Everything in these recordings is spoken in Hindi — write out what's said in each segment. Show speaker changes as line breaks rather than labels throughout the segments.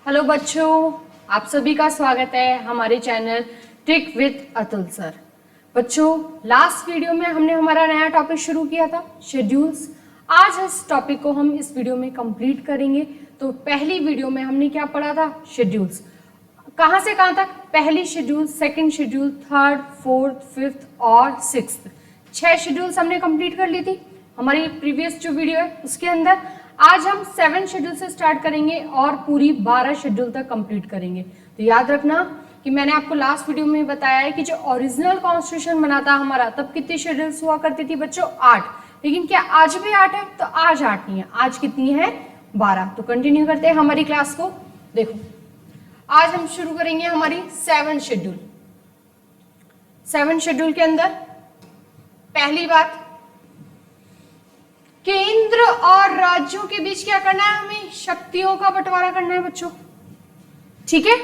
हेलो बच्चों, आप सभी का स्वागत है हमारे channel trick with Atul sir. बच्चों, लास्ट वीडियो में हमने हमारा नया टॉपिक शुरू किया था शेड्यूल्स। आज इस टॉपिक को हम इस वीडियो में कंप्लीट करेंगे। तो पहली वीडियो में हमने क्या पढ़ा था? शेड्यूल्स। कहाँ से कहाँ तक? पहली schedule, second schedule, third, fourth, fifth और सिक्स्थ, 6 शेड्यूल्स हमने कंप्लीट कर ली थी हमारी प्रीवियस जो वीडियो है उसके अंदर। आज हम 7 शेड्यूल से स्टार्ट करेंगे और पूरी 12 शेड्यूल तक कंप्लीट करेंगे। तो याद रखना कि मैंने आपको लास्ट वीडियो में बताया है कि जो ओरिजिनल कॉन्स्टिट्यूशन बना था हमारा, तब कितनी शेड्यूल्स हुआ करती थी बच्चों? 8। लेकिन क्या आज भी 8 है? तो आज 8 नहीं है, आज कितनी है? 12। तो कंटिन्यू करते हैं हमारी क्लास को। देखो, आज हम शुरू करेंगे हमारी 7 शेड्यूल। 7 शेड्यूल के अंदर पहली बात, केंद्र और राज्यों के बीच क्या करना है? हमें शक्तियों का बंटवारा करना है बच्चों। ठीक है?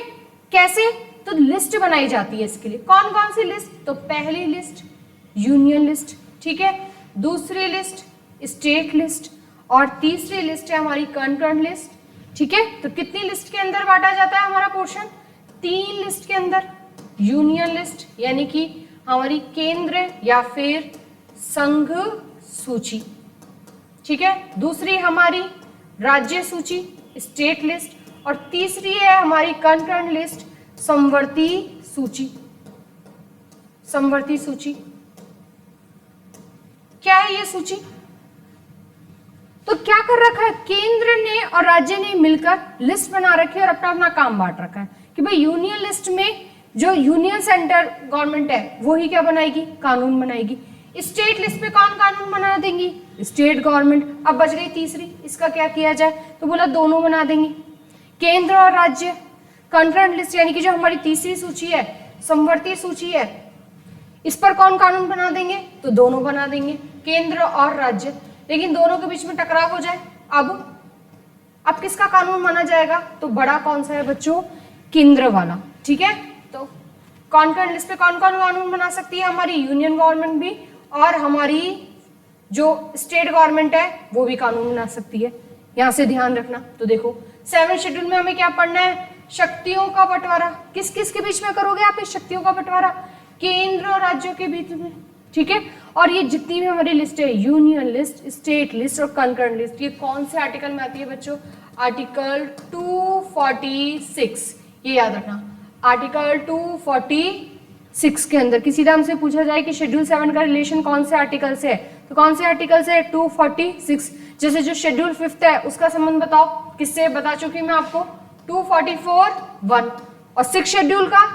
कैसे? तो लिस्ट बनाई जाती है इसके लिए। कौन कौन सी लिस्ट? तो पहली लिस्ट यूनियन लिस्ट, ठीक है, दूसरी लिस्ट स्टेट लिस्ट और तीसरी लिस्ट है हमारी कंकरेंट लिस्ट। ठीक है? तो कितनी लिस्ट के अंदर बांटा जाता है हमारा पोर्शन? 3 लिस्ट के अंदर। यूनियन लिस्ट यानी कि हमारी केंद्र या फिर संघ सूची, ठीक है, दूसरी हमारी राज्य सूची स्टेट लिस्ट और तीसरी है हमारी कंकरेंट लिस्ट समवर्ती सूची। समवर्ती सूची क्या है ये सूची? तो क्या कर रखा है? केंद्र ने और राज्य ने मिलकर लिस्ट बना रखी है और अपना अपना काम बांट रखा है कि भाई यूनियन लिस्ट में जो यूनियन सेंटर गवर्नमेंट है वो ही क्या बनाएगी? कानून बनाएगी। स्टेट लिस्ट पे कौन कानून बना देंगी? State government. अब बच गई तीसरी, इसका क्या किया जाए? तो बोला दोनों बना देंगे, केंद्र और राज्य। कंकरेंट लिस्ट यानी कि जो हमारी तीसरी सूची है, समवर्ती सूची है, इस पर कौन कानून बना देंगे? तो दोनों बना देंगे, केंद्र और राज्य। लेकिन दोनों के बीच में टकराव हो जाए, अब किसका कानून माना जाएगा? तो बड़ा कौन सा है बच्चों? केंद्र वाला। ठीक है? तो कंकरेंट लिस्ट पे कौन कौन कानून बना सकती है? हमारी यूनियन गवर्नमेंट भी और हमारी जो स्टेट गवर्नमेंट है वो भी कानून बना सकती है। यहां से ध्यान रखना। तो देखो, 7 शेड्यूल में हमें क्या पढ़ना है? शक्तियों का बंटवारा। किस किस के बीच में करोगे आप इस शक्तियों का बंटवारा? केंद्र और राज्यों के बीच में। ठीक है? और ये जितनी भी हमारी लिस्ट है, यूनियन लिस्ट, स्टेट लिस्ट और कंकरेंट लिस्ट, ये कौन से आर्टिकल में आती है बच्चों? आर्टिकल 246। ये याद रखना, आर्टिकल 246 के अंदर किसी नाम से पूछा जाए कि शेड्यूल 7 का रिलेशन कौन से आर्टिकल से है, तो कौन से आर्टिकल से है? 246। जैसे जो शेड्यूल 5 है उसका संबंध बताओ, किससे? बता चुकी मैं आपको, 244(1) और 6 शेड्यूल का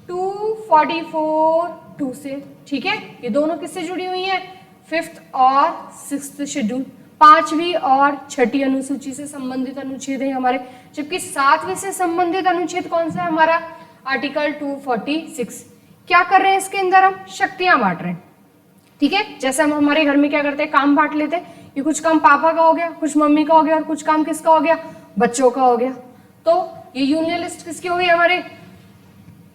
244(2) से। ठीक है? ये दोनों किससे जुड़ी हुई है? 5th और 6th शेड्यूल, 5वीं और 6ठी अनुसूची से संबंधित अनुच्छेद है हमारे। जबकि 7वीं से संबंधित अनुच्छेद कौन सा है हमारा? आर्टिकल 246। क्या कर रहे हैं इसके अंदर? हम शक्तियां बांट रहे हैं। ठीक है? जैसे हम हमारे घर में क्या करते हैं? काम बांट लेते हैं कि कुछ काम पापा का हो गया, कुछ मम्मी का हो गया और कुछ काम किसका हो गया? बच्चों का हो गया। तो ये यूनियन लिस्ट किसकी हो गई? हमारे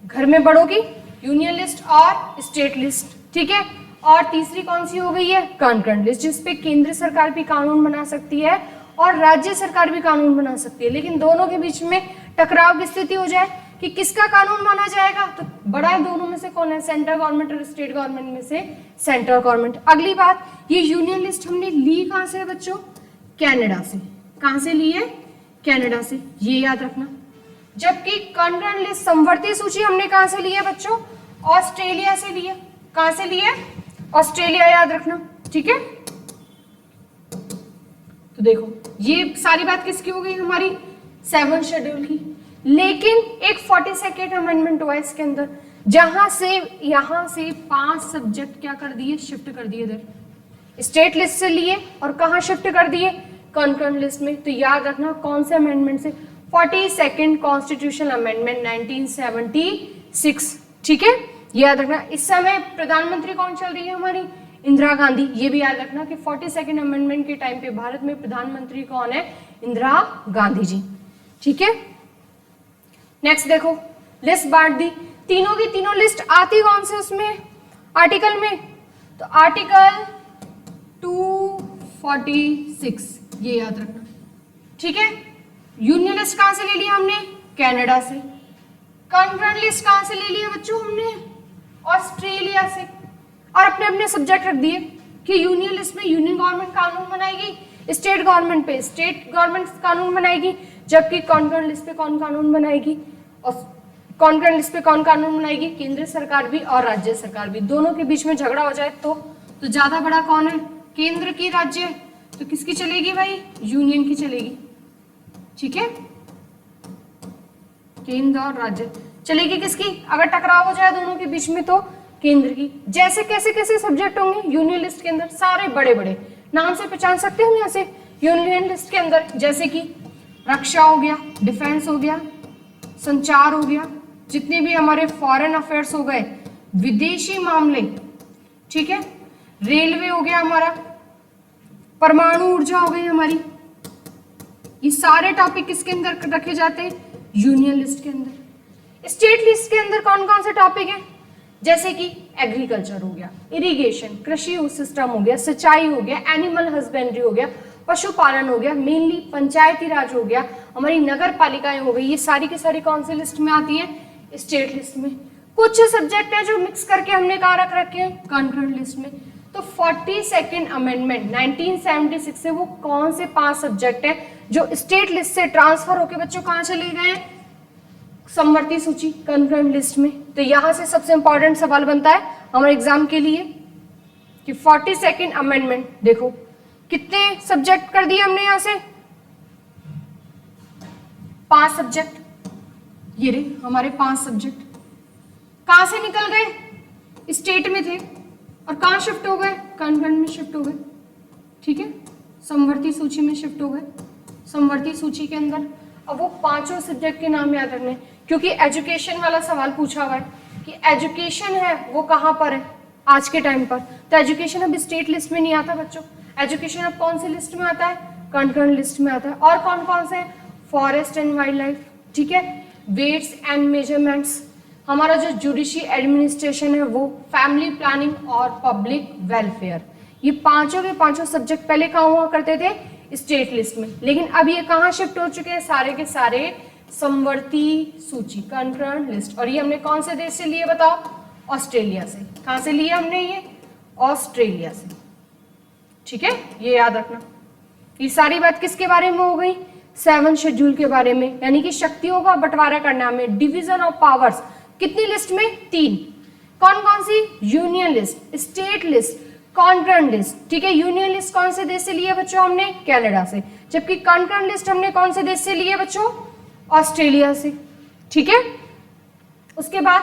घर में बड़ों की यूनियन लिस्ट और स्टेट लिस्ट। ठीक है? और तीसरी कौन सी हो गई है? कंकरेंट लिस्ट, जिसपे केंद्र सरकार भी कानून बना सकती है और राज्य सरकार भी कानून बना सकती है। लेकिन दोनों के बीच में टकराव की स्थिति हो जाए कि किसका कानून माना जाएगा, तो बड़ा है दोनों में से कौन है? सेंट्रल गवर्नमेंट और स्टेट गवर्नमेंट में से सेंट्रल गवर्नमेंट। अगली बात, ये यूनियन लिस्ट हमने ली कहां से बच्चों? कनाडा से। कहां से ली है? कनाडा से, ये याद रखना। जबकि कंकरेंट लिस्ट समवर्ती सूची हमने कहां से ली है बच्चों? ऑस्ट्रेलिया से ली है। कहां से ली है? ऑस्ट्रेलिया, याद रखना। ठीक है? तो देखो, ये सारी बात किसकी हो गई? हमारी 7 शेड्यूल की। लेकिन एक 42nd अमेंडमेंट हुआ इसके अंदर, जहां से यहां से 5 सब्जेक्ट क्या कर दिए? शिफ्ट कर दिए इधर। स्टेट लिस्ट से लिए और कहां शिफ्ट कर दिए? कंकरेंट लिस्ट में। तो याद रखना कौन से अमेंडमेंट से? 42nd constitution amendment 1976। ठीक है? याद रखना। इस समय प्रधानमंत्री कौन चल रही है हमारी? इंदिरा गांधी। ये भी याद रखना कि 42nd अमेंडमेंट के टाइम पे भारत में प्रधानमंत्री कौन है? इंदिरा गांधी जी। ठीक है? नेक्स्ट देखो, लिस्ट बांट दी, तीनों की तीनों लिस्ट आती कौन से उसमें? आर्टिकल में। तो आर्टिकल 246, ये याद रखना। ठीक है? यूनियन लिस्ट कहां से ले लिया हमने? कनाडा से। कॉन्करेंट लिस्ट कहां से ले लिया बच्चों हमने? ऑस्ट्रेलिया से। और अपने अपने सब्जेक्ट रख दिए कि यूनियन लिस्ट में यूनियन गवर्नमेंट कानून बनाएगी, स्टेट गवर्नमेंट पे स्टेट गवर्नमेंट कानून बनाएगी, जबकि कॉन्करेंट लिस्ट पे कौन कानून बनाएगी? और कॉन्करेंट लिस्ट पे कौन कानून बनाएगी? केंद्र सरकार भी और राज्य सरकार भी। दोनों के बीच में झगड़ा हो जाए तो ज्यादा बड़ा कौन है? केंद्र की, राज्य। तो किसकी चलेगी भाई? यूनियन की चलेगी। ठीक है, केंद्र और राज्य चलेगी किसकी? अगर टकराव हो जाए दोनों के बीच में तो केंद्र की। जैसे कैसे कैसे सब्जेक्ट होंगे यूनियन लिस्ट के अंदर? सारे बड़े बड़े नाम से पहचान सकते हो यहाँ से यूनियन लिस्ट के अंदर, जैसे कि रक्षा हो गया, डिफेंस हो गया, संचार हो गया, जितने भी हमारे फॉरेन अफेयर्स हो गए, विदेशी मामले, ठीक है, रेलवे हो गया हमारा, परमाणु ऊर्जा हो गई हमारी। ये सारे टॉपिक किसके अंदर रखे जाते हैं? यूनियन लिस्ट के अंदर। स्टेट लिस्ट के अंदर कौन कौन से टॉपिक हैं? जैसे कि एग्रीकल्चर हो गया, इरिगेशन, कृषि सिस्टम हो गया, सिंचाई हो गया, एनिमल हस्बेंड्री हो गया, पशुपालन हो गया, मेनली पंचायती राज हो गया, हमारी नगर पालिकाएं हो गई। ये सारी की सारी कौन सी लिस्ट में आती है? स्टेट लिस्ट में। कुछ सब्जेक्ट है जो मिक्स करके हमने कहा रख रखे हैं? कॉन्करेंट लिस्ट में। तो 42nd अमेंडमेंट 1976 से वो कौन से 5 सब्जेक्ट है जो स्टेट लिस्ट से ट्रांसफर होके बच्चों कहां चले गए हैं? समवर्ती सूची, कॉन्करेंट लिस्ट में। तो यहां से सबसे इंपॉर्टेंट सवाल बनता है हमारे एग्जाम के लिए कि 42nd अमेंडमेंट देखो कितने सब्जेक्ट कर दिए हमने यहां से? 5 सब्जेक्ट। ये रे हमारे 5 सब्जेक्ट कहां से निकल गए? स्टेट में थे और कहां शिफ्ट हो गए? कॉन्करेंट में शिफ्ट हो गए। ठीक है, समवर्ती सूची में शिफ्ट हो गए। समवर्ती सूची के अंदर अब वो 5 सब्जेक्ट के नाम याद रखने, क्योंकि एजुकेशन वाला सवाल पूछा हुआ है कि एजुकेशन है वो कहां पर है आज के टाइम पर। तो एजुकेशन अब स्टेट लिस्ट में नहीं आता बच्चों। एजुकेशन अब कौन सी लिस्ट में आता है? कॉन्करेंट लिस्ट में आता है। और कौन कौन से? फॉरेस्ट एंड वाइल्ड लाइफ, ठीक है, वेट्स एंड मेजरमेंट्स, हमारा जो जुडिशरी एडमिनिस्ट्रेशन है वो, फैमिली प्लानिंग और पब्लिक वेलफेयर। ये पांचों के पांचों सब्जेक्ट पहले कहाँ हुआ करते थे? स्टेट लिस्ट में। लेकिन अब ये कहाँ शिफ्ट हो चुके हैं? सारे के सारे समवर्ती सूची, कॉन्करेंट लिस्ट। और ये हमने कौन से देश से लिए बताओ? ऑस्ट्रेलिया से। कहां से लिए हमने? ये ऑस्ट्रेलिया से। ठीक है, ये याद रखना। ये सारी बात किसके बारे में हो गई? 7 शेड्यूल के बारे में, यानी कि शक्तियों का बंटवारा करना हमें, डिवीजन ऑफ पावर्स। कितनी लिस्ट में? 3। कौन कौन सी? Union list, state list, concurrent list. ठीक है, यूनियन लिस्ट कौन से देश से लिए बच्चों? हमने कनाडा से। जबकि कॉन्करेंट लिस्ट हमने कौन से देश से लिए बच्चों? ऑस्ट्रेलिया से। ठीक है, उसके बाद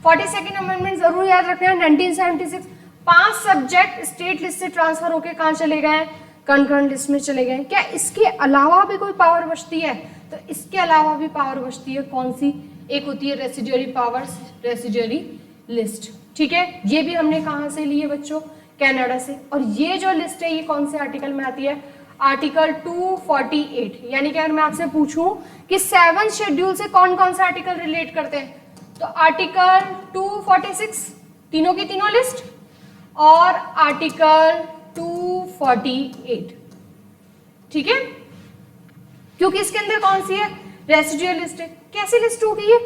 42nd अमेंडमेंट जरूर याद रखना। 1976 5 सब्जेक्ट स्टेट लिस्ट से ट्रांसफर होके कहां चले गए? कॉन्करेंट लिस्ट में चले गए। क्या इसके अलावा भी कोई पावर बचती है? तो इसके अलावा भी पावर बचती है। कौन सी? एक होती है रेसिडुअरी पावर्स, रेसिडुअरी लिस्ट। ठीक है, ये भी हमने कहां से लिए बच्चों? कनाडा से। और ये जो लिस्ट है ये कौन से आर्टिकल में आती है? आर्टिकल 248। यानी कि अगर मैं आपसे पूछूं कि 7 शेड्यूल से कौन कौन से आर्टिकल रिलेट करते हैं, तो आर्टिकल 246 तीनों की तीनों लिस्ट, और आर्टिकल 248। ठीक है, क्योंकि इसके अंदर कौन सी है? रेसिडुअल लिस्ट है। कैसी लिस्ट होगी ये?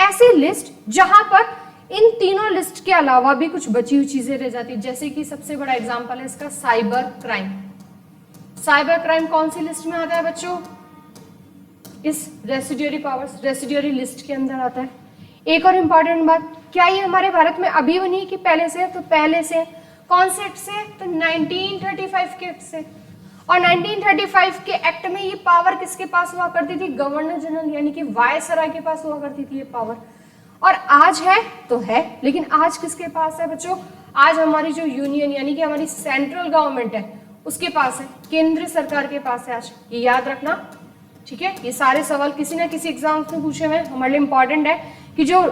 ऐसी लिस्ट जहां पर इन तीनों लिस्ट के अलावा भी कुछ बची हुई चीजें रह जाती है। जैसे कि सबसे बड़ा एग्जांपल है इसका साइबर क्राइम। साइबर क्राइम कौन सी लिस्ट में आता है बच्चों? इस रेसिडुअरी पावर्स, रेसिडुअरी लिस्ट के अंदर आता है। एक और इंपॉर्टेंट बात, क्या ये हमारे भारत में अभी बनी कि पहले से? तो पहले से। कौन से एक्ट से? तो 1935 के एक्ट से। और 1935 के एक्ट में ये पावर किसके पास हुआ करती थी? गवर्नर जनरल, यानी कि वायसराय के पास हुआ करती थी ये पावर। और आज है तो है, लेकिन आज किसके पास है बच्चों? आज हमारी जो यूनियन यानी कि हमारी सेंट्रल गवर्नमेंट है उसके पास है, केंद्र सरकार के पास है आज। ये याद रखना। ठीक है, ये सारे सवाल किसी ना किसी एग्जाम्स में पूछे हुए हमारे लिए इंपॉर्टेंट है कि जो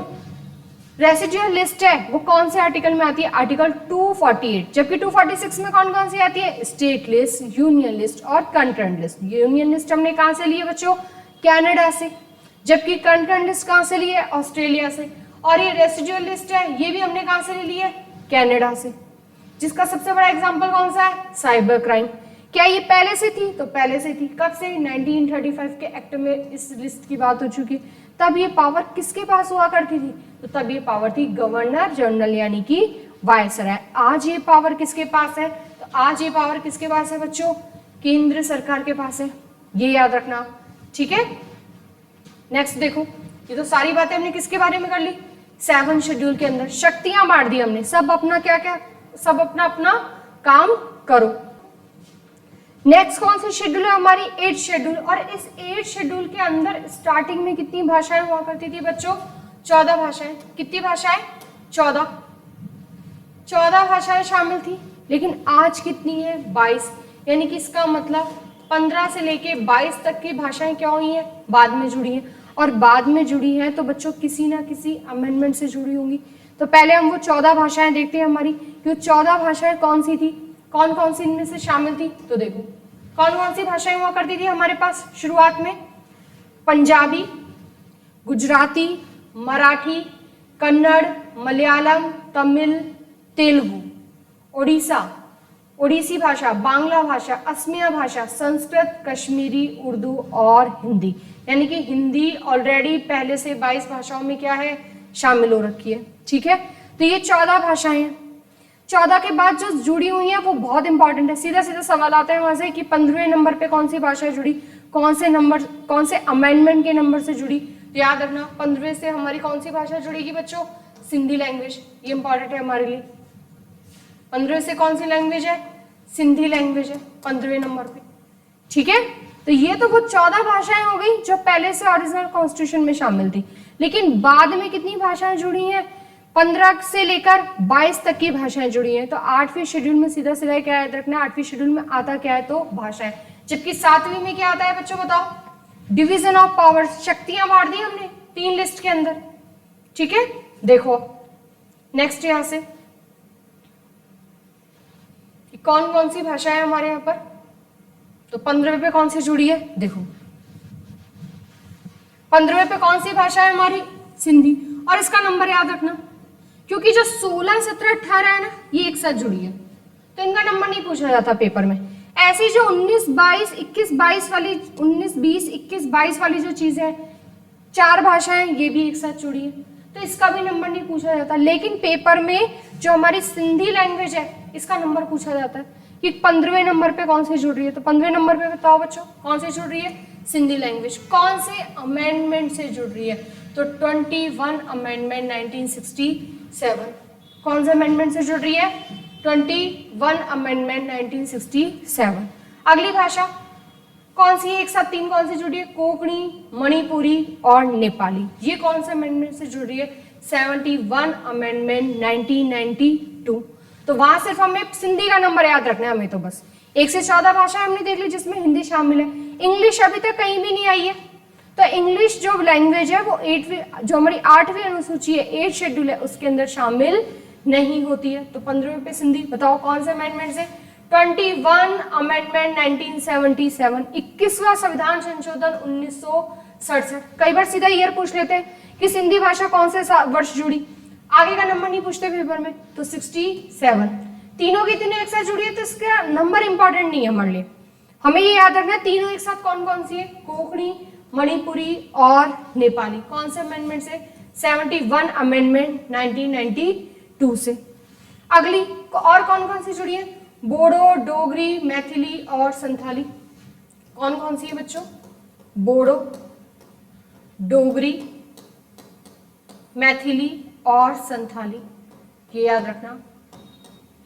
रेसिडुअल लिस्ट है वो कौन से आर्टिकल में आती है? आर्टिकल 248। जबकि 246 में कौन कौन सी आती है? स्टेट लिस्ट, यूनियन लिस्ट और कॉन्करेंट लिस्ट। यूनियन लिस्ट हमने कहां से ली है बच्चों? कनाडा से। जबकि कॉन्करेंट लिस्ट कहां से ली है? ऑस्ट्रेलिया से। और ये रेसिडुअल लिस्ट है ये भी हमने कहां से ली है? कनाडा से। जिसका सबसे बड़ा एग्जांपल कौन सा है? Cyber crime. क्या ये पहले से थी? तो पहले से थी। कब से? 1935 के एक्ट में इस लिस्ट की बात हो चुकी। तब ये पावर किसके पास हुआ करती थी? तो तब ये पावर थी गवर्नर जनरल यानी कि वायसराय। आज ये पावर किसके पास है? तो आज ये पावर किसके पास है बच्चों? केंद्र सरकार के पास है, ये याद रखना, ठीक है। नेक्स्ट देखो, ये तो सारी बातें हमने किसके बारे में कर ली? 7 शेड्यूल के अंदर शक्तियां बांट दी हमने, सब अपना क्या क्या, सब अपना अपना काम करो। नेक्स्ट कौन सी शेड्यूल है हमारी? 8 शेड्यूल। और इस 8 शेड्यूल के अंदर स्टार्टिंग में कितनी भाषाएं हुआ करती थी बच्चों? 14 भाषाएं। कितनी भाषाएं? 14 भाषाएं शामिल थी। लेकिन आज कितनी है? 22। यानी कि इसका मतलब 15 से लेके 22 तक की भाषाएं क्या हुई हैं? बाद में जुड़ी हैं। और बाद में जुड़ी हैं तो बच्चों किसी ना किसी अमेंडमेंट से जुड़ी होंगी। तो पहले हम वो 14 भाषाएं देखते हैं हमारी, कि 14 भाषाएं कौन सी थी, कौन कौन सी इनमें से शामिल थी। तो देखो कौन कौन सी भाषाएं हुआ करती थी हमारे पास शुरुआत में? पंजाबी, गुजराती, मराठी, कन्नड़, मलयालम, तमिल, तेलुगु, ओडिशा, ओडिसी भाषा, बांग्ला भाषा, असमिया भाषा, संस्कृत, कश्मीरी, उर्दू और हिंदी। यानी कि हिंदी ऑलरेडी पहले से 22 भाषाओं में क्या है? शामिल हो रखी है, ठीक है। तो ये 14 भाषाएं हैं। 14 के बाद जो जुड़ी हुई है वो बहुत इंपॉर्टेंट है। सीधा सीधा सवाल आता है वहां से कि 15वें नंबर पे कौन सी भाषा जुड़ी, कौन से अमेंडमेंट के नंबर से जुड़ी। तो याद रखना 15वें से हमारी कौन सी भाषा जुड़ेगी बच्चों? सिंधी लैंग्वेज। ये इंपॉर्टेंट है हमारे लिए। 15वें से कौन सी लैंग्वेज है? सिंधी लैंग्वेज है 15वें नंबर पे, ठीक है। तो ये तो वो 14 भाषाएं हो गई जो पहले से ओरिजिनल कॉन्स्टिट्यूशन में शामिल थी। लेकिन बाद में कितनी भाषाएं जुड़ी हैं? 15 से लेकर 22 तक की भाषाएं जुड़ी हैं। तो 8वीं शेड्यूल में सीधा सीधा क्या याद रखना? 8वीं शेड्यूल में आता क्या है? तो भाषाएं। जबकि 7वीं में क्या आता है बच्चों बताओ? डिवीजन ऑफ पावर्स, शक्तियां बांट दी हमने 3 लिस्ट के अंदर, ठीक है। देखो नेक्स्ट यहां से कौन कौन सी भाषा है हमारे यहाँ पर। तो 15वें पे कौन सी जुड़ी है? देखो 15वें पे कौन सी भाषा है हमारी? सिंधी। और इसका नंबर याद रखना, क्योंकि जो 16, 17, 18 है ना, ये एक साथ जुड़ी है, तो इनका नंबर नहीं पूछा जाता पेपर में। ऐसी जो 19, 22, 21, 22 वाली 19, 20, 21, 22 वाली जो चीजें हैं, 4 भाषाएं, ये भी एक साथ जुड़ी है, तो इसका भी नंबर नहीं पूछा जाता। लेकिन पेपर में जो हमारी सिंधी लैंग्वेज है इसका नंबर पूछा जाता है कि 15वें नंबर पे कौन सी जुड़ रही है। तो 15वें नंबर पे बताओ बच्चों कौन सी जुड़ रही है? सिंधी लैंग्वेज। कौन से अमेंडमेंट से जुड़ रही है? तो 21 अमेंडमेंट 1967। कौन से अमेंडमेंट से जुड़ रही है? 21 अमेंडमेंट 1967। अगली भाषा कौन सी है? एक साथ 3 कौन सी जुड़ी है? कोंकणी, मणिपुरी और नेपाली। ये कौन से अमेंडमेंट से जुड़ रही है? 71 अमेंडमेंट 1992। तो वहां सिर्फ हमें सिंधी का नंबर याद रखना है हमें। तो बस 1 से 14 भाषा हमने देख ली जिसमें हिंदी शामिल है। इंग्लिश अभी तक कहीं भी नहीं आई है, तो इंग्लिश जो लैंग्वेज है वो 8वीं, जो हमारी 8वीं अनुसूची है, 8 शेड्यूल है, उसके अंदर शामिल नहीं होती है। तो 15वें पे सिंधी। बताओ कौन से अमेंडमेंट से? 21 अमेंडमेंट 1977, 21वां संविधान संशोधन 1967। कई बार सीधा ईयर पूछ लेते हैं कि सिंधी भाषा कौन से वर्ष जुड़ी, आगे का नंबर नहीं पूछते पेपर में। तो 67। तीनों की तीनों एक साथ जुड़ी है, तो इसका नंबर इंपॉर्टेंट नहीं है हमारे लिए। हमें ये याद रखना है तीनों एक साथ कौन कौन सी है? कोंकणी, मणिपुरी और नेपाली। कौन से अमेंडमेंट से? 71 अमेंडमेंट 1992 से। अगली और कौन कौन सी जुड़ी है? बोडो, डोगरी, मैथिली और संथाली। कौन कौन सी है बच्चों? बोडो, डोगरी, मैथिली और संथाली। ये याद रखना,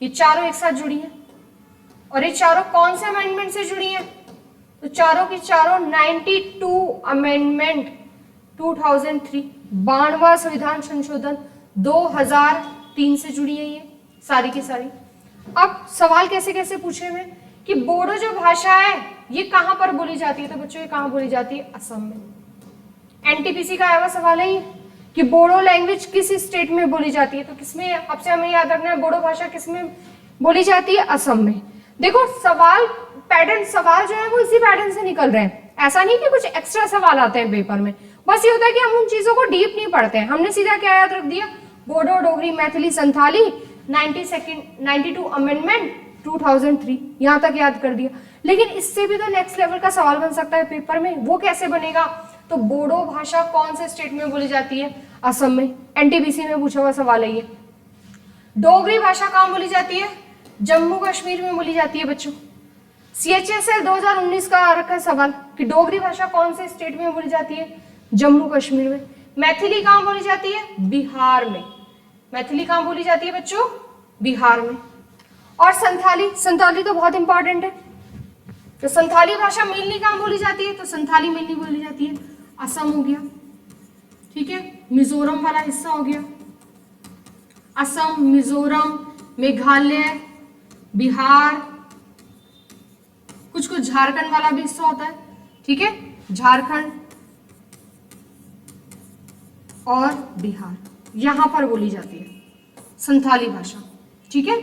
ये चारों एक साथ जुड़ी हैं। और ये चारों कौन से अमेंडमेंट से जुड़ी हैं? तो चारों की चारों 92 अमेंडमेंट 2003, 92वां संविधान संशोधन 2003 से जुड़ी है ये सारी की सारी। अब सवाल कैसे कैसे पूछे हुए कि बोडो जो भाषा है ये कहां पर बोली जाती है? तो बच्चों ये कहां बोली जाती है? असम में। एनटीपीसी का आया हुआ सवाल है ये कि बोडो लैंग्वेज किस स्टेट में बोली जाती है? तो किसमें? अब से हमें याद रखना है बोडो भाषा किसमें बोली जाती है? असम में। देखो सवाल पैटर्न, सवाल जो है वो इसी पैटर्न से निकल रहे हैं। ऐसा नहीं कि कुछ एक्स्ट्रा सवाल आते हैं पेपर में, बस ये होता है कि हम उन चीजों को डीप नहीं पढ़ते हैं। हमने सीधा क्या याद रख दिया? बोडो, डोगरी, मैथिली, संथाली, 92 अमेंडमेंट 2003, यहां तक याद कर दिया। लेकिन इससे भी तो नेक्स्ट लेवल का सवाल बन सकता है पेपर में, वो कैसे बनेगा? तो बोडो भाषा कौन से स्टेट में बोली जाती है? असम में। एनटीपीसी में पूछा हुआ सवाल है ये। डोगरी भाषा कहाँ बोली जाती है? जम्मू कश्मीर में बोली जाती है बच्चों। CHSL 2019 का आ रखा है सवाल कि डोगरी भाषा कौन से स्टेट में बोली जाती है? जम्मू कश्मीर में। मैथिली कहाँ बोली जाती है? बिहार में। मैथिली कहाँ बोली जाती है बच्चों? बिहार में। और संथाली, संथाली तो बहुत इंपॉर्टेंट है। तो संथाली भाषा मेनली कहाँ बोली जाती है? तो संथाली मेनली बोली जाती है असम हो गया, ठीक है, मिजोरम वाला हिस्सा हो गया, असम, मिजोरम, मेघालय, बिहार, कुछ कुछ झारखंड वाला भी हिस्सा होता है, ठीक है, झारखंड और बिहार, यहां पर बोली जाती है संथाली भाषा, ठीक है।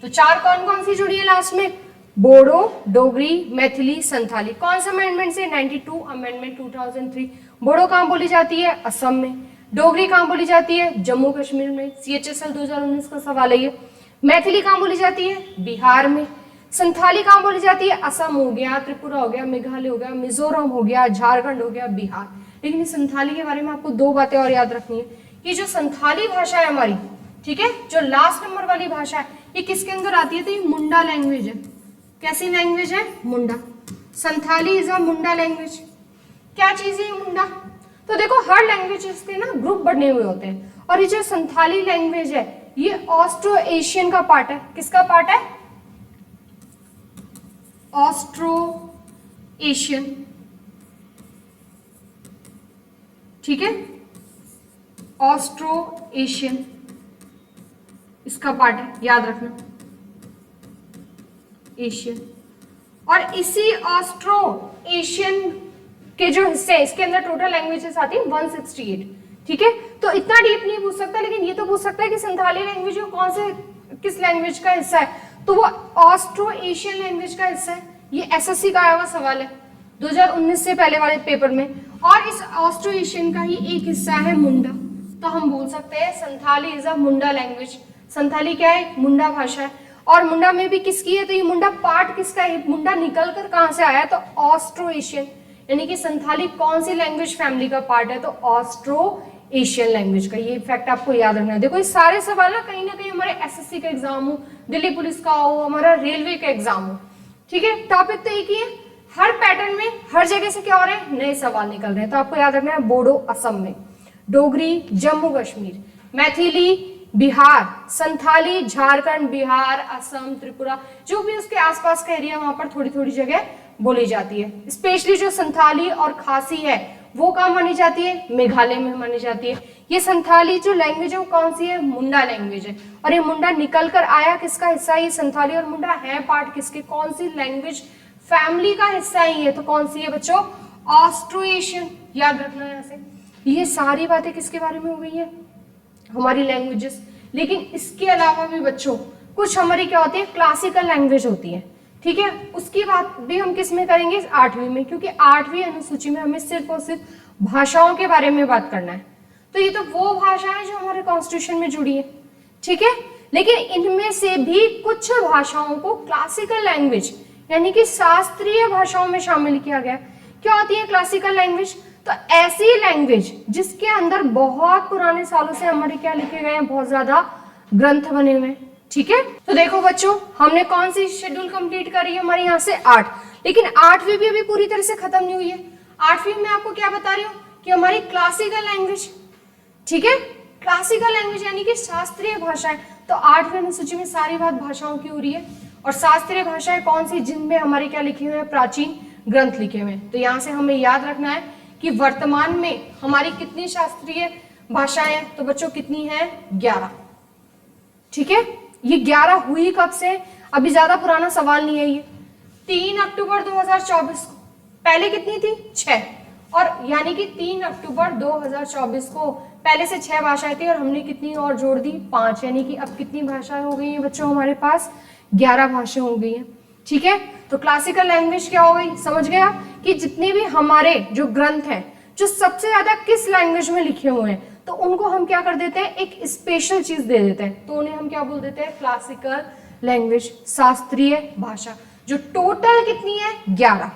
तो चार कौन कौन सी जुड़ी है लास्ट में? बोडो, डोगरी, मैथिली, संथाली। कौन सा अमेंडमेंट से? 92 अमेंडमेंट 2003। बोडो कहाँ बोली जाती है? असम में। डोगरी कहाँ बोली जाती है? जम्मू कश्मीर में। CHSL 2019 का सवाल है ये। मैथिली कहाँ बोली जाती है? बिहार में। संथाली कहाँ बोली जाती है? असम हो गया, त्रिपुरा हो गया, मेघालय हो गया, मिजोरम हो गया, झारखंड हो गया, बिहार। लेकिन इस संथाली के बारे में आपको दो बातें और याद रखनी है कि जो संथाली भाषा है हमारी, ठीक है, जो लास्ट नंबर वाली भाषा है, ये किसके अंदर आती है? तो ये मुंडा लैंग्वेज है। कैसी लैंग्वेज है? Munda. Santhali is a Munda language. क्या चीज है ये मुंडा? तो देखो हर लैंग्वेजेस के ना ग्रुप बने हुए होते हैं, और ये जो संथाली लैंग्वेज है ये ऑस्ट्रो एशियन का पार्ट है। किसका पार्ट है? ऑस्ट्रो एशियन, ठीक है, ऑस्ट्रो एशियन इसका पार्ट है, याद रखना, एशियन। और इसी ऑस्ट्रो एशियन के जो हिस्से इसके अंदर टोटल लैंग्वेजेस आती है 168, ठीक है। तो इतना डीप नहीं पूछ सकता, लेकिन ये तो पूछ सकता है कि संथाली लैंग्वेज कौन से किस लैंग्वेज का हिस्सा है, तो वो ऑस्ट्रो एशियन लैंग्वेज का हिस्सा है। ये SSC का आया हुआ सवाल है 2019 से पहले वाले पेपर में। और इस ऑस्ट्रो एशियन का ही एक हिस्सा है मुंडा, तो हम बोल सकते हैं Santhali is a Munda language. Santhali क्या है? मुंडा भाषा है। और मुंडा में भी किसकी है? तो ये मुंडा पार्ट किसका है? मुंडा निकल कर कहां से आया? तो ऑस्ट्रो एशियन, यानी कि संथाली कौन सी लैंग्वेज फैमिली का पार्ट है? तो ऑस्ट्रो एशियन लैंग्वेज का। ये फैक्ट आपको याद रखना है। देखो ये सारे सवाल ना कहीं हमारे SSC का एग्जाम हो, दिल्ली पुलिस का हो, हमारा रेलवे का एग्जाम हो, ठीक है, टॉपिक तो एक ही है। हर पैटर्न में हर जगह से क्या हो रहे हैं? नए सवाल निकल रहे हैं। तो आपको याद रखना है बोडो असम में, डोगरी जम्मू कश्मीर, मैथिली बिहार, संथाली झारखंड, बिहार, असम, त्रिपुरा, जो भी उसके आसपास का एरिया वहां पर थोड़ी थोड़ी जगह बोली जाती है। स्पेशली जो संथाली और खासी है वो कहाँ मानी जाती है? मेघालय में मानी जाती है। ये संथाली जो लैंग्वेज है वो कौन सी है? मुंडा लैंग्वेज है। और ये मुंडा निकल कर आया किसका हिस्सा? ये संथाली और मुंडा है पार्ट किसके? कौन सी लैंग्वेज फैमिली का हिस्सा ही है? तो कौन सी है बच्चों? Austro Asian. याद रखना है यहाँ से। ये सारी बातें किसके बारे में हो गई है? हमारी लैंग्वेजेस। लेकिन इसके अलावा भी बच्चों कुछ हमारी क्या होती है? क्लासिकल लैंग्वेज होती है, ठीक है। उसकी बात भी हम किस में करेंगे? 8वीं में, क्योंकि 8वीं अनुसूची में हमें सिर्फ और सिर्फ भाषाओं के बारे में बात करना है। तो ये तो वो भाषा है जो हमारे कॉन्स्टिट्यूशन में जुड़ी है, ठीक है। लेकिन इनमें से भी कुछ भाषाओं को क्लासिकल लैंग्वेज यानी कि शास्त्रीय भाषाओं में शामिल किया गया। क्या होती है क्लासिकल लैंग्वेज? तो ऐसी लैंग्वेज जिसके अंदर बहुत पुराने सालों से हमारे क्या लिखे गए हैं? बहुत ज्यादा ग्रंथ बने हुए हैं, ठीक है। तो देखो बच्चों हमने कौन सी शेड्यूल कंप्लीट करी है? हमारे यहाँ से 8, लेकिन 8वीं भी अभी पूरी तरह से खत्म नहीं हुई है। 8वीं में आपको क्या बता रही हूँ कि हमारी क्लासिकल लैंग्वेज, ठीक है, क्लासिकल लैंग्वेज यानी कि शास्त्रीय भाषाएं। तो 8वीं अनुसूची में सारी बात भाषाओं की हो रही है। और शास्त्रीय भाषाएं कौन सी? जिनमें हमारे क्या लिखे हुए हैं? प्राचीन ग्रंथ लिखे हुए हैं। तो यहाँ से हमें याद रखना है कि वर्तमान में हमारी कितनी शास्त्रीय भाषाएं हैं? तो बच्चों कितनी है? 11, ठीक है। ये 11 हुई कब से? अभी ज्यादा पुराना सवाल नहीं है ये। 3 अक्टूबर 2024 को। पहले कितनी थी? 6। और यानी कि 3 अक्टूबर 2024 को पहले से 6 भाषाएं थी और हमने कितनी और जोड़ दी? 5। यानी कि अब कितनी भाषाएं हो गई हैं बच्चों? हमारे पास 11 भाषाएं हो गई हैं, ठीक है। तो क्लासिकल लैंग्वेज क्या हो गई? समझ गया कि जितने भी हमारे जो ग्रंथ हैं जो सबसे ज्यादा किस लैंग्वेज में लिखे हुए हैं, तो उनको हम क्या कर देते हैं? एक स्पेशल चीज दे देते हैं। तो उन्हें हम क्या बोल देते हैं? क्लासिकल लैंग्वेज, शास्त्रीय भाषा। जो टोटल कितनी है 11।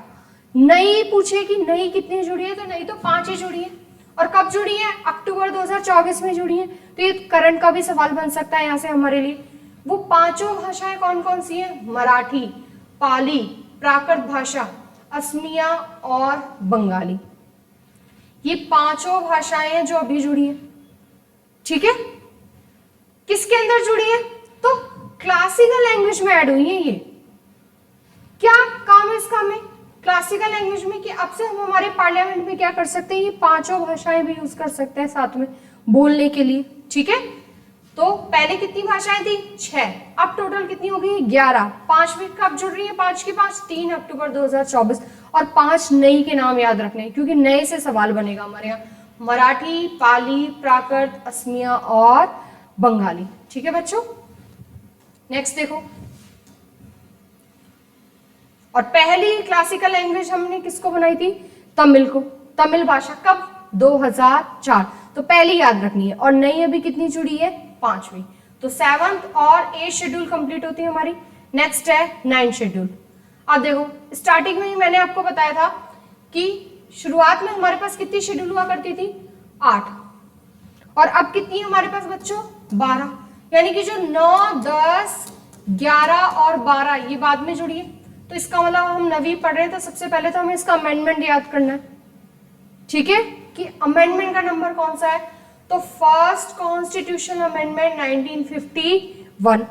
नई पूछे कि नई कितनी जुड़ी है, तो नई तो 5 ही जुड़ी है। और कब जुड़ी है, अक्टूबर 2024 में जुड़ी है। तो ये करंट का भी सवाल बन सकता है यहाँ से हमारे लिए। वो पांचों भाषाएं कौन कौन सी हैं, मराठी, पाली, प्राकृत भाषा, असमिया और बंगाली। ये पांचों भाषाएं हैं जो अभी जुड़ी है। ठीक है, किसके अंदर जुड़ी है, तो क्लासिकल लैंग्वेज में ऐड हुई है। ये क्या काम है इसका हमें क्लासिकल लैंग्वेज में, कि अब से हम हमारे पार्लियामेंट में क्या कर सकते हैं, ये पांचों भाषाएं भी यूज कर सकते हैं साथ में बोलने के लिए। ठीक है, तो पहले कितनी भाषाएं थी 6, अब टोटल कितनी हो गई 11। 5वीं कब जुड़ रही है, 5 की 5 3 अक्टूबर 2024। और 5 नई के नाम याद रखने हैं क्योंकि नए से सवाल बनेगा हमारे यहाँ, मराठी, पाली, प्राकृत, असमिया और बंगाली। ठीक है बच्चों, नेक्स्ट देखो। और पहली क्लासिकल लैंग्वेज हमने किसको बनाई थी, तमिल को। तमिल भाषा कब, 2004। तो पहली याद रखनी है। और नई अभी कितनी जुड़ी है, 5वीं। तो 7th और 8th शेड्यूल कंप्लीट होती है हमारी। नेक्स्ट है 9th शेड्यूल। अब देखो, स्टार्टिंग में ही मैंने आपको बताया था कि शुरुआत में हमारे पास कितनी शेड्यूल हुआ करती थी, 8। और अब कितनी हमारे पास बच्चों, 12। यानी कि जो 9, 10, 11 और 12 ये बाद में जुड़ी है। तो इसका मतलब हम नवी पढ़ रहे हैं तो सबसे पहले तो हमें इसका अमेंडमेंट याद करना है। ठीक है, कि अमेंडमेंट का नंबर कौन सा है, तो फर्स्ट कॉन्स्टिट्यूशनल अमेंडमेंट 1951।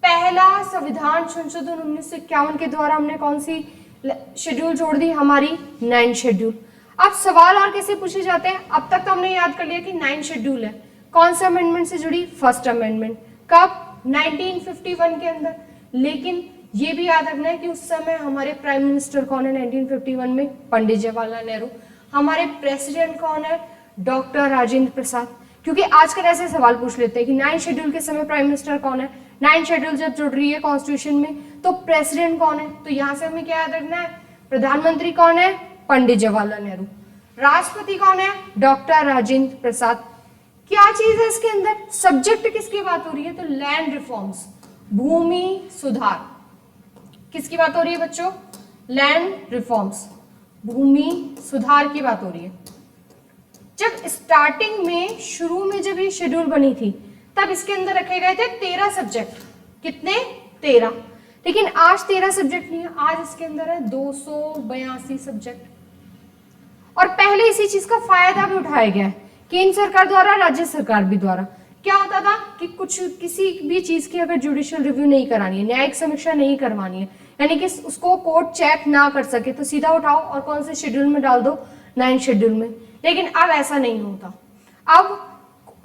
पहला संविधान संशोधन 1951 के द्वारा हमने कौन सी शेड्यूल जोड़ दी, हमारी 9th शेड्यूल। अब सवाल और कैसे पूछे जाते हैं, अब तक तो हमने याद कर लिया कि 9th शेड्यूल है, कौन सा अमेंडमेंट से जुड़ी, फर्स्ट अमेंडमेंट। कब, 1951 के अंदर। लेकिन ये भी याद रखना है कि उस समय हमारे प्राइम मिनिस्टर कौन है 1951 में, पंडित जवाहरलाल नेहरू। हमारे प्रेसिडेंट कौन है, डॉक्टर राजेंद्र प्रसाद। क्योंकि आजकल ऐसे सवाल पूछ लेते हैं कि 9th शेड्यूल के समय प्राइम मिनिस्टर कौन है, 9th शेड्यूल जब जुड़ रही है कॉन्स्टिट्यूशन में तो प्रेसिडेंट कौन है, तो यहाँ से हमें क्या याद रखना है, प्रधानमंत्री कौन है, पंडित जवाहरलाल नेहरू। राष्ट्रपति कौन है, डॉक्टर राजेंद्र प्रसाद। क्या चीज है इसके अंदर, सब्जेक्ट किसकी बात हो रही है, तो लैंड रिफॉर्म्स, भूमि सुधार। किसकी बात हो रही है बच्चों, लैंड रिफॉर्म्स, भूमि सुधार की बात हो रही है। जब स्टार्टिंग में शुरू में जब ये शेड्यूल बनी थी तब इसके अंदर रखे गए थे 13 सब्जेक्ट। कितने, 13। लेकिन आज 13 सब्जेक्ट नहीं है, आज इसके अंदर है 282 सब्जेक्ट। और पहले इसी चीज का फायदा भी उठाया गया है केंद्र सरकार द्वारा, राज्य सरकार भी द्वारा। क्या होता था कि कुछ किसी भी चीज की अगर जुडिशियल रिव्यू नहीं करानी है, न्यायिक समीक्षा नहीं करवानी है, यानी कि उसको कोर्ट चेक ना कर सके, तो सीधा उठाओ और कौन से शेड्यूल में डाल दो, 9th शेड्यूल में। लेकिन अब ऐसा नहीं होता। अब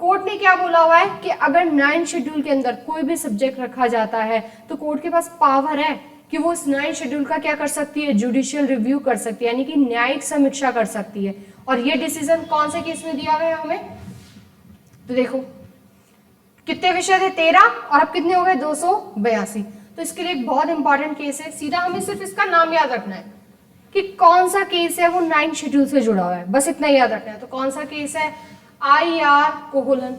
कोर्ट ने क्या बोला हुआ है कि अगर 9th शेड्यूल के अंदर कोई भी सब्जेक्ट रखा जाता है तो कोर्ट के पास पावर है कि वो इस 9th शेड्यूल का क्या कर सकती है, जुडिशियल रिव्यू कर सकती है, यानी कि न्यायिक समीक्षा कर सकती है। और ये डिसीजन कौन से केस में दिया गया हमें, तो देखो कितने विषय थे, 13 और अब कितने हो गए, 282। तो इसके लिए एक बहुत इंपॉर्टेंट केस है, सीधा हमें सिर्फ इसका नाम याद रखना है कि कौन सा केस है वो 9th शेड्यूल से जुड़ा हुआ है, बस इतना याद रखना है। तो कौन सा केस है, IR कोहोलन,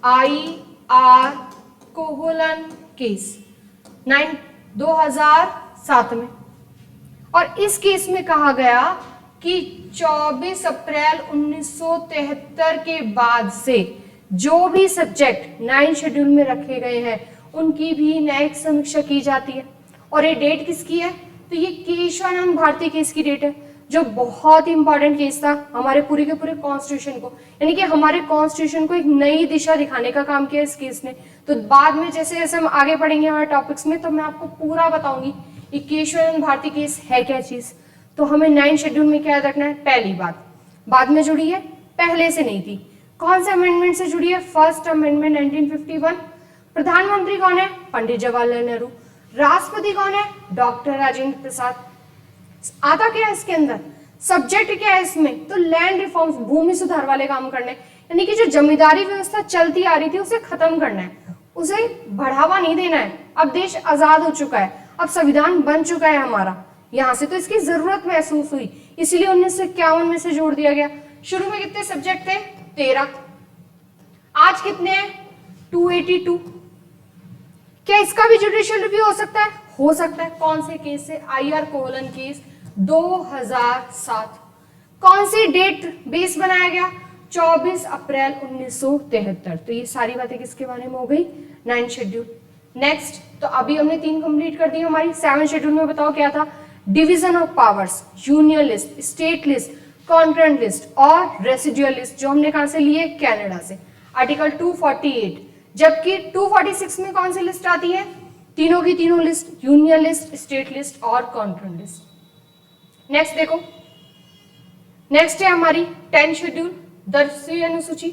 IR कोहोलन केस 2007 में। और इस केस में कहा गया कि 24 अप्रैल 1973 के बाद से जो भी सब्जेक्ट 9th शेड्यूल में रखे गए हैं उनकी भी न्यायिक समीक्षा की जाती है। और ये डेट किसकी है, तो ये केशवानंद भारती केस की डेट है, जो बहुत ही इंपॉर्टेंट केस था हमारे पूरे के पूरे कॉन्स्टिट्यूशन को, यानी कि हमारे कॉन्स्टिट्यूशन को एक नई दिशा दिखाने का काम किया इस केस ने। तो बाद में जैसे जैसे हम आगे पढ़ेंगे हमारे टॉपिक्स में तो मैं आपको पूरा बताऊंगी ये केशवानंद भारती केस है क्या चीज। तो हमें 9th शेड्यूल में क्या याद रखना है, पहली बात बाद में जुड़ी है, पहले से नहीं थी। कौन से अमेंडमेंट से जुड़ी है, फर्स्ट अमेंडमेंट 1951। प्रधानमंत्री कौन है, पंडित जवाहरलाल नेहरू। राष्ट्रपति कौन है, डॉक्टर राजेंद्र प्रसाद। आता क्या है इसके अंदर, सब्जेक्ट क्या है इसमें, तो लैंड रिफॉर्म्स, भूमि सुधार वाले काम करने, यानी कि जो जमींदारी व्यवस्था चलती आ रही थी उसे खत्म करना है, उसे बढ़ावा नहीं देना है। अब देश आजाद हो चुका है, अब संविधान बन चुका है हमारा यहाँ से, तो इसकी जरूरत महसूस हुई, इसीलिए 1951 में से जोड़ दिया गया। शुरू में कितने सब्जेक्ट थे, 13। आज कितने हैं, 282। क्या इसका भी जुडिशियल रिव्यू हो सकता है, हो सकता है। कौन से केस से? IR colon case 2007। कौन सी डेट बेस बनाया गया? 24 अप्रैल 1973। तो ये सारी बातें किसके बारे में हो गई? 9 शेड्यूल। नेक्स्ट, तो अभी हमने 3 कंप्लीट कर दी हमारी। 7 शेड्यूल में बताओ क्या था? Division of powers, union list, state list, concurrent list और रेसिडुअल लिस्ट, जो हमने कहां से लिए? कनाडा से, आर्टिकल 248। जबकि 246 में कौन सी लिस्ट आती है? तीनों की तीनों list, union list, state list और कॉन्करेंट लिस्ट। नेक्स्ट देखो, नेक्स्ट है हमारी 10 शेड्यूल, 10वीं अनुसूची।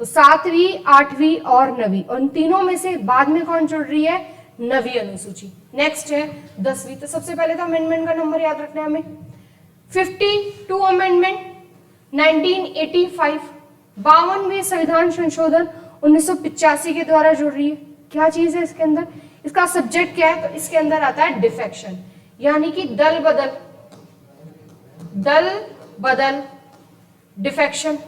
तो 7वीं, 8वीं और 9वीं, उन तीनों में से बाद में कौन जुड़ रही है? 9वीं अनुसूची। नेक्स्ट है 10वीं। तो सबसे पहले तो अमेंडमेंट का नंबर याद रखना है हमें। 52 अमेंडमेंट 1985, 52वें संविधान संशोधन 1985 के द्वारा जुड़ रही है। क्या चीज है इसके अंदर? इसका सब्जेक्ट क्या है? तो इसके अंदर आता है डिफेक्शन, यानी कि दल बदल डिफेक्शन।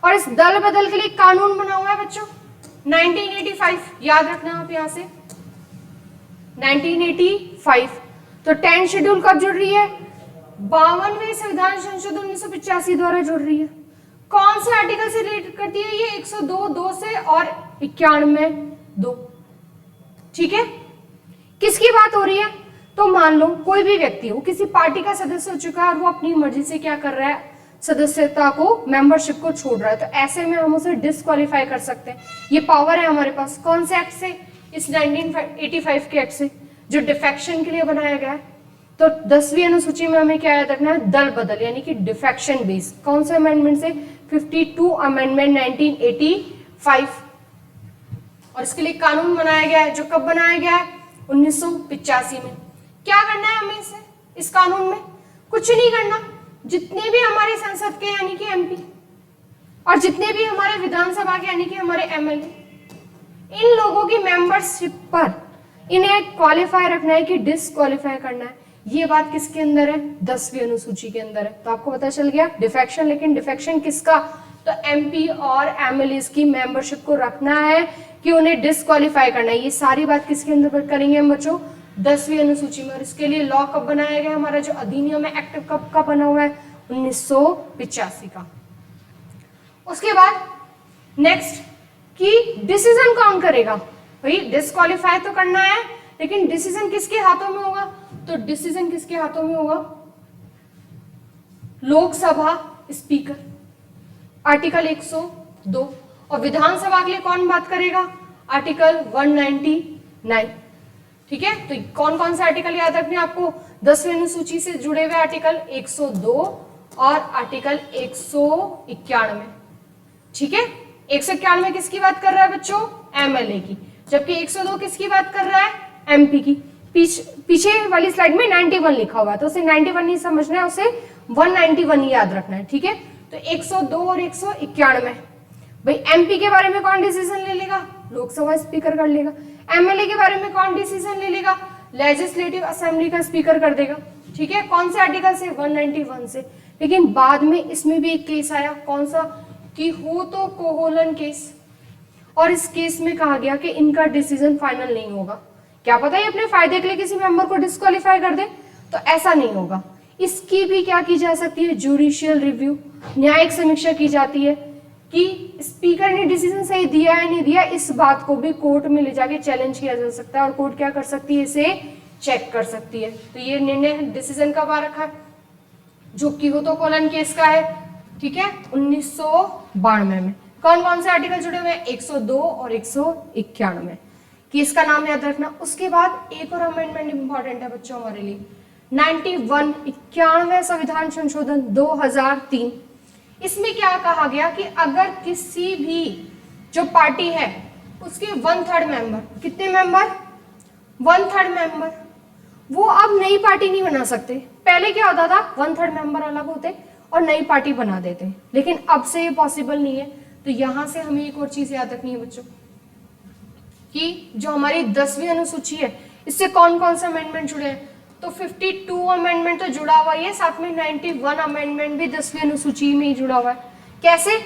और इस दल बदल के लिए कानून बना हुआ है बच्चों 1985, याद रखना आप यहां से 1985। तो 10 शेड्यूल कब जुड़ रही है? 52वें संविधान संशोधन 1985 द्वारा जुड़ रही है। कौन से आर्टिकल से रिलेटेड करती है ये? 102(2) से और 91(2). ठीक है, किसकी बात हो रही है? तो मान लो कोई भी व्यक्ति हो, किसी पार्टी का सदस्य हो चुका है और वो अपनी मर्जी से क्या कर रहा है? सदस्यता को, मेंबरशिप को छोड़ रहा है। तो ऐसे में हम उसे डिस्क्वालीफाई कर सकते हैं। ये पावर है हमारे पास। कौन से एक्ट से? इस 1985 के एक्ट से, जो डिफेक्शन के लिए बनाया गया है। तो 10वीं अनुसूची में हमें क्या याद रखना है? दल बदल, यानी कि डिफेक्शन बेस। कौन से अमेंडमेंट से? 52 अमेंडमेंट 1985। और इसके लिए कानून बनाया गया है, जो कब बनाया गया है? 1985 में। क्या करना है हमें इस कानून में? कुछ नहीं करना। जितने भी हमारे संसद के यानी कि MP और जितने भी हमारे विधानसभा के यानी कि हमारे MLA, इन लोगों की मेंबरशिप पर इन्हें क्वालिफाई रखना है कि डिसक्वालीफाई करना है। ये बात किसके अंदर है? 10वीं अनुसूची के अंदर है। तो आपको पता चल गया डिफेक्शन। लेकिन डिफेक्शन किसका? तो MP और MLA की मेंबरशिप को रखना है कि उन्हें डिसक्वालीफाई करना है। ये सारी बात किसके अंदर पर करेंगे हम बच्चों? 10वीं अनुसूची में। और इसके लिए लॉ कब बनाया गया? हमारा जो अधिनियम है, एक्ट कब का बना हुआ है? 1985 का। उसके बाद नेक्स्ट कि डिसीजन कौन करेगा? भाई डिसक्वालीफाई तो करना है, लेकिन डिसीजन किसके हाथों में होगा? तो डिसीजन किसके हाथों में होगा? Lok Sabha speaker, article 102। और विधानसभा के लिए कौन बात करेगा? आर्टिकल 199। ठीक है, तो कौन कौन से आर्टिकल याद रखने आपको? 10वीं अनुसूची से जुड़े हुए आर्टिकल 102 और आर्टिकल 191। ठीक है, 191 किसकी बात कर रहा है बच्चों? MLA की। जबकि 102 किसकी बात कर रहा है? MP की। पीछे वाली स्लाइड में 91 लिखा हुआ है, तो उसे 91 नहीं समझना है, उसे 191 ही याद रखना है। ठीक है, तो 102 और 191। भाई MP के बारे में कौन डिसीजन ले लेगा? लोकसभा स्पीकर कर लेगा। MLA के बारे में कौन डिसीजन ले लेगा? लेजिस्लेटिव असेंबली का स्पीकर कर देगा। ठीक है, कौन से आर्टिकल से? 191 से। लेकिन बाद में इसमें भी एक केस आया, कौन सा? कि हो तो कोहोलन केस। और इस केस में कहा गया कि इनका डिसीजन फाइनल नहीं होगा। क्या पता ये अपने फायदे के लिए किसी मेंबर को डिस्क्वालीफाई कर दे, तो ऐसा नहीं होगा। इसकी भी क्या की जा सकती है? जुडिशियल रिव्यू, न्यायिक समीक्षा की जाती है कि स्पीकर ने डिसीजन सही दिया है नहीं दिया। इस बात को भी कोर्ट में ले जाके चैलेंज किया जा सकता है और कोर्ट क्या कर सकती है? इसे चेक कर सकती है। तो ये निर्णय डिसीजन कब आ रखा है? जो कि हो तो कोलन केस का है। ठीक है, 1992 में। कौन कौन से आर्टिकल जुड़े हुए हैं? 102 और 191 की। इसका नाम याद रखना। उसके बाद एक और अमेंडमेंट इंपॉर्टेंट है बच्चों हमारे लिए, 91 संविधान संशोधन 2003। इसमें क्या कहा गया कि अगर किसी भी जो पार्टी है उसके 1/3 मेंबर, कितने मेंबर? 1/3 मेंबर, वो अब नई पार्टी नहीं बना सकते। पहले क्या होता था? 1/3 मेंबर अलग होते और नई पार्टी बना देते, लेकिन अब से ये पॉसिबल नहीं है। तो यहां से हमें एक और चीज याद रखनी है बच्चों कि जो हमारी 10वीं अनुसूची है, इससे कौन कौन से अमेंडमेंट जुड़े हैं? तो 52 अमेंडमेंट तो जुड़ा हुआ ही है, साथ में 91 अमेंडमेंट भी 10वीं अनुसूची में ही जुड़ा हुआ है। कैसे?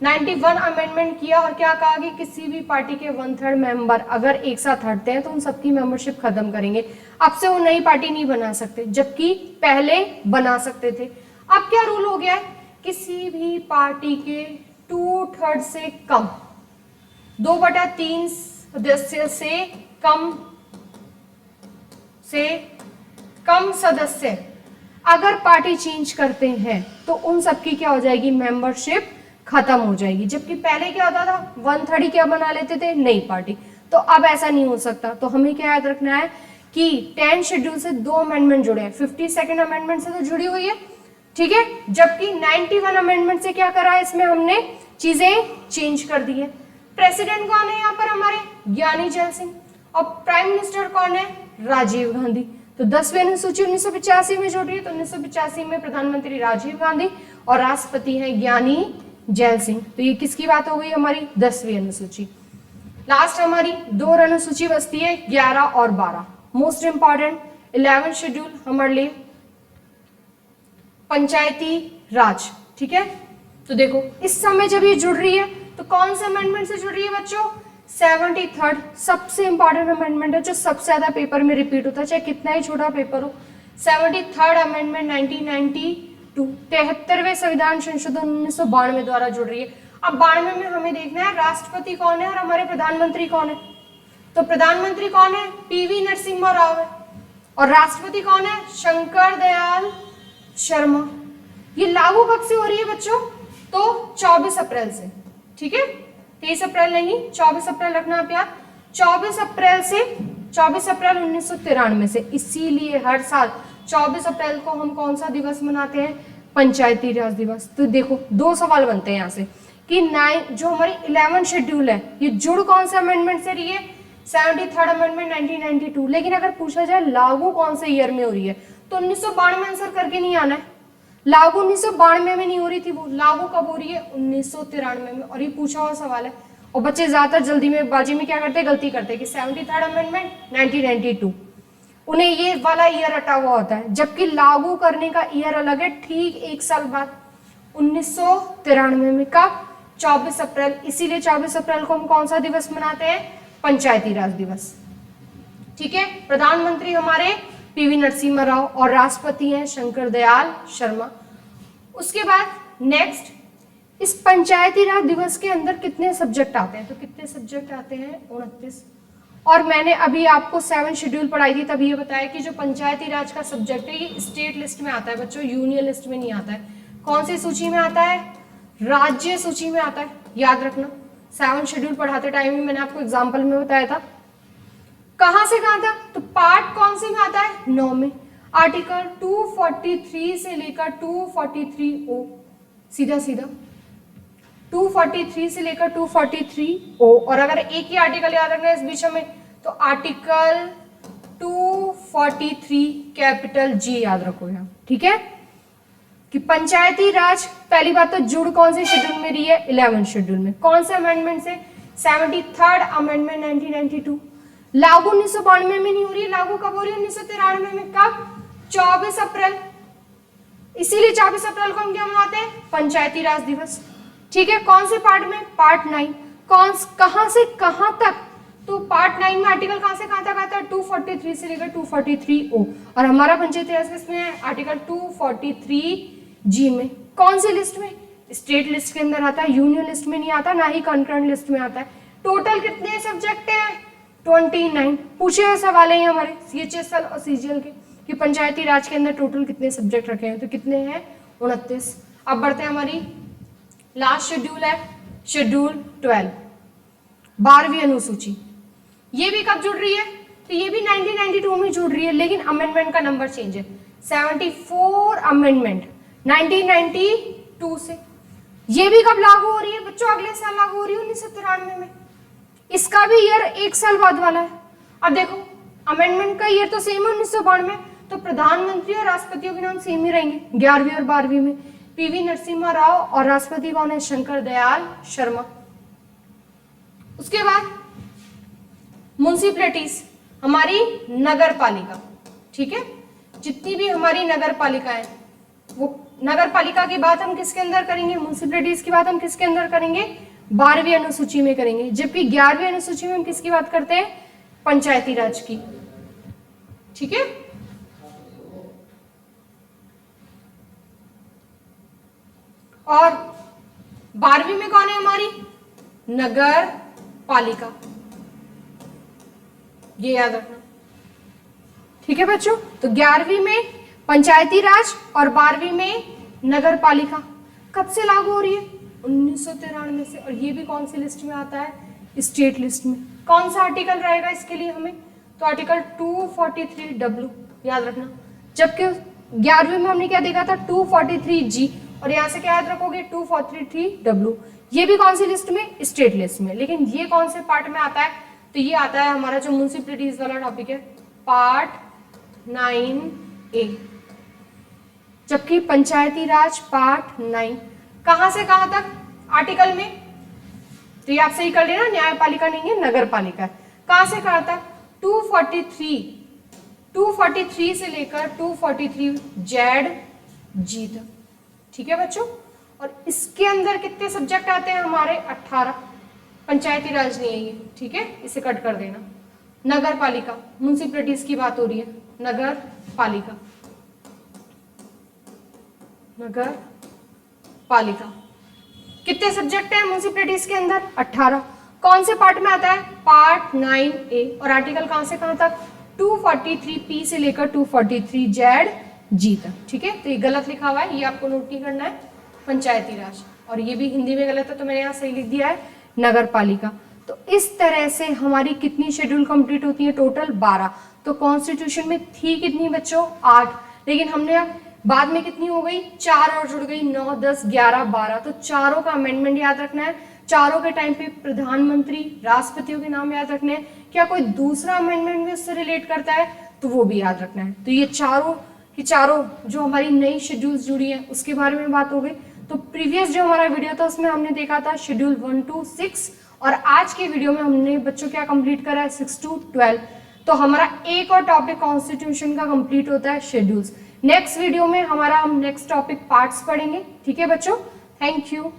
91 अमेंडमेंट किया और क्या कहा कि किसी भी पार्टी के 1/3 मेंबर अगर एक साथ हटते हैं तो उन सबकी मेंबरशिप खत्म करेंगे। अब से वो नई पार्टी नहीं बना सकते, जबकि पहले बना सकते थे। अब क्या रूल हो गया है, किसी भी पार्टी के 2/3 से कम, 2/3 सदस्य से कम सदस्य अगर पार्टी चेंज करते हैं तो उन सबकी क्या हो जाएगी, मेंबरशिप खत्म हो जाएगी। जबकि पहले क्या होता था, 1/3 क्या बना लेते थे, नई पार्टी। तो अब ऐसा नहीं हो सकता। तो हमें क्या याद रखना है कि 10 शेड्यूल से 2 अमेंडमेंट जुड़े हैं। 52nd अमेंडमेंट से तो जुड़ी हुई है, ठीक है, जबकि 91 अमेंडमेंट से क्या करा है, इसमें हमने चीजें चेंज कर दी है। प्रेसिडेंट कौन है यहाँ पर हमारे, ज्ञानी जैल सिंह, और प्राइम मिनिस्टर कौन है, राजीव गांधी। तो 10वीं अनुसूची 1985 में जोड़ी है, तो 1985 में प्रधानमंत्री राजीव गांधी और राष्ट्रपति हैं ज्ञानी जैल सिंह। तो ये किसकी बात हो गई हमारी, 10वीं अनुसूची। लास्ट हमारी 2 अनुसूची बचती है, 11 और 12। मोस्ट इंपॉर्टेंट 11 शेड्यूल हमारे लिए पंचायती राज, ठीक है। तो देखो इस समय जब ये जुड़ रही है तो कौन से अमेंडमेंट से जुड़ रही है बच्चों, 73rd सबसे इंपॉर्टेंट अमेंडमेंट है, जो सबसे ज्यादा पेपर में रिपीट होता है, चाहे कितना ही छोटा पेपर हो। 73rd अमेंडमेंट 1992 73वें संविधान संशोधन 1992 द्वारा जुड़ रही है। अब 92 में हमें देखना है राष्ट्रपति कौन है और हमारे प्रधानमंत्री कौन है। तो प्रधानमंत्री कौन है, पीवी नरसिम्हा राव है, और राष्ट्रपति कौन है, शंकर दयाल शर्मा। ये लागू कब से हो रही है बच्चों, तो 24 अप्रैल से, ठीक है, 23 अप्रैल नहीं, 24 अप्रैल रखना आप याद। 24 अप्रैल से 24 अप्रैल 1993 से। इसीलिए हर साल 24 अप्रैल को हम कौन सा दिवस मनाते हैं, पंचायती राज दिवस। तो देखो 2 सवाल बनते हैं यहाँ से कि जो हमारी 11 शेड्यूल है ये जुड़ कौन से अमेंडमेंट से रही है, 73rd अमेंडमेंट 1992। लेकिन अगर पूछा जाए लागू कौन से ईयर में हो रही है तो 1992 में आंसर करके नहीं आना है। लागू 1992 में नहीं हो रही थी, वो लागू कब हो रही है, 1993 में। और ये पूछा हुआ सवाल है और बच्चे ज्यादातर जल्दी में बाजी में क्या करते हैं, गलती करते हैं कि 73rd अमेंडमेंट 1992, उन्हें ये वाला ईयर हटा हुआ होता है, जबकि लागू करने का ईयर अलग है। ठीक 1 साल बाद 1993 में, कब, 24 अप्रैल। इसीलिए 24 अप्रैल को हम कौन सा दिवस मनाते हैं, पंचायती राज दिवस, ठीक है। प्रधानमंत्री हमारे पीवी नरसिम्हा राव और राष्ट्रपति हैं शंकर दयाल शर्मा। उसके बाद नेक्स्ट, इस पंचायती राज दिवस के अंदर कितने सब्जेक्ट आते हैं, तो कितने सब्जेक्ट आते हैं, 29। और मैंने अभी आपको 7 शेड्यूल पढ़ाई थी, तभी ये बताया कि जो पंचायती राज का सब्जेक्ट है ये स्टेट लिस्ट में आता है बच्चों, यूनियन लिस्ट में नहीं आता है। कौन सी सूची में आता है, राज्य सूची में आता है, याद रखना। 7 शेड्यूल पढ़ाते टाइम ही मैंने आपको एग्जाम्पल में बताया था। कहां से कहां था, तो पार्ट कौन से में आता है, 9 में। आर्टिकल 243 से लेकर 243O, सीधा सीधा 243 से लेकर 243O। और अगर एक ही आर्टिकल याद रखना है इस बीच में, तो आर्टिकल 243 कैपिटल G याद रखो यहाँ, ठीक है। कि पंचायती राज, पहली बात तो जुड़ कौन से शेड्यूल में रही है, 11 शेड्यूल में। कौन से अमेंडमेंट से, 73rd अमेंडमेंट 1992। लागू 1992 में नहीं हो रही है, लागू कब हो रही है, 1993 में। कब, 24 अप्रैल। इसीलिए 24 अप्रैल को हम क्या मनाते हैं, पंचायती राज दिवस, ठीक है। कौन से पार्ट में, पार्ट 9। कहां से कहां तक, तो पार्ट 9 में आर्टिकल कहां से कहां तक आता है, 243 से लेकर 243O। और हमारा पंचायती राज किसमें है, आर्टिकल 243G में। कौन सी लिस्ट में, स्टेट लिस्ट के अंदर आता है, यूनियन लिस्ट में नहीं आता, ना ही कंकरेंट लिस्ट में आता है। टोटल कितने सब्जेक्ट हैं, 29। पूछे हुए सवाल है हमारे CHSL और CGL के कि पंचायती राज के अंदर टोटल कितने सब्जेक्ट रखे हैं, तो कितने हैं, 29। अब बढ़ते हैं, हमारी लास्ट शेड्यूल है शेड्यूल 12, 12वीं अनुसूची। ये भी कब जुड़ रही है, तो ये भी 1992 में जुड़ रही है, लेकिन अमेंडमेंट का नंबर चेंज है। 74 अमेंडमेंट 1992 से। ये भी कब लागू हो रही है बच्चों, अगले साल लागू हो रही है, 1993 में। इसका भी ईयर 1 साल बाद वाला है। अब देखो अमेंडमेंट का ईयर तो सेम है, 1992, तो प्रधानमंत्री और राष्ट्रपतियों के नाम सेम ही रहेंगे 11वीं और 12वीं में। पीवी नरसिम्हा राव और राष्ट्रपति कौन है, शंकर दयाल शर्मा। उसके बाद म्युनिसिपैलिटीज, हमारी नगर पालिका, ठीक है। जितनी भी हमारी नगर पालिका है वो नगर पालिका की बात हम किसके अंदर करेंगे, म्युनिसिपैलिटीज की बात हम किसके अंदर करेंगे, 12वीं अनुसूची में करेंगे, जबकि 11वीं अनुसूची में हम किसकी बात करते हैं, पंचायती राज की। ठीक है, और 12वीं में कौन है हमारी, नगर पालिका, ये याद रखना। ठीक है बच्चों, तो 11वीं में पंचायती राज और 12वीं में नगर पालिका कब से लागू हो रही है, 1993 से। और ये भी कौन सी लिस्ट में आता है, स्टेट लिस्ट में। कौन सा आर्टिकल रहेगा इसके लिए हमें, तो आर्टिकल 243W याद रखना। जबकि 11वीं में हमने क्या देखा था, 243G, और यहाँ से क्या याद रखोगे, 243W। ये भी कौन सी लिस्ट में, स्टेट लिस्ट में। लेकिन ये कौन से पार्ट में आता है, तो ये आता है हमारा जो म्युनिसिपैलिटीज वाला टॉपिक है, पार्ट 9A। जबकि पंचायती राज पार्ट 9 कहां से कहां तक आर्टिकल में, तो ये आप सही कर लेना, न्यायपालिका नहीं है, नगर पालिका है। कहां से कहां तक, 243 से लेकर 243Z तक। ठीक है बच्चों, और इसके अंदर कितने सब्जेक्ट आते हैं हमारे, 18। पंचायती राज नहीं है ये, ठीक है, इसे कट कर देना। नगर पालिका, म्युनिसिपैलिटीज की बात हो रही है, नगर पालिका, नगर पालिका कितने सब्जेक्ट हैं म्युनिसिपैलिटीज के अंदर, 18। कौन से पार्ट में आता है, पार्ट 9A, और आर्टिकल कहां से कहां तक, 243P से लेकर 243ZG तक। ठीक है, तो ये गलत लिखा हुआ है, ये आपको नोट नहीं करना है, पंचायती राज। और ये भी हिंदी में गलत है, तो मैंने यहाँ सही लिख दिया है, नगर पालिका। तो इस तरह से हमारी कितनी शेड्यूल कंप्लीट होती है, टोटल 12। तो कॉन्स्टिट्यूशन में थी कितनी बच्चों, 8, लेकिन हमने बाद में कितनी हो गई, 4 और जुड़ गई, 9, 10, 11, 12। तो चारों का अमेंडमेंट याद रखना है। चारों के टाइम पे प्रधानमंत्री, राष्ट्रपतियों के नाम याद रखने हैं। क्या कोई दूसरा अमेंडमेंट भी उससे रिलेट करता है, तो वो भी याद रखना है। तो ये चारों की चारों जो हमारी नई शेड्यूल्स जुड़ी हैं उसके बारे में बात हो गई। तो प्रीवियस जो हमारा वीडियो था उसमें हमने देखा था शेड्यूल 1 to 6, और आज के वीडियो में हमने बच्चों क्या कंप्लीट करा है, 6 to 12। तो हमारा एक और टॉपिक कॉन्स्टिट्यूशन का कंप्लीट होता है, शेड्यूल्स। नेक्स्ट वीडियो में हम नेक्स्ट टॉपिक पार्ट्स पढ़ेंगे। ठीक है बच्चों, थैंक यू।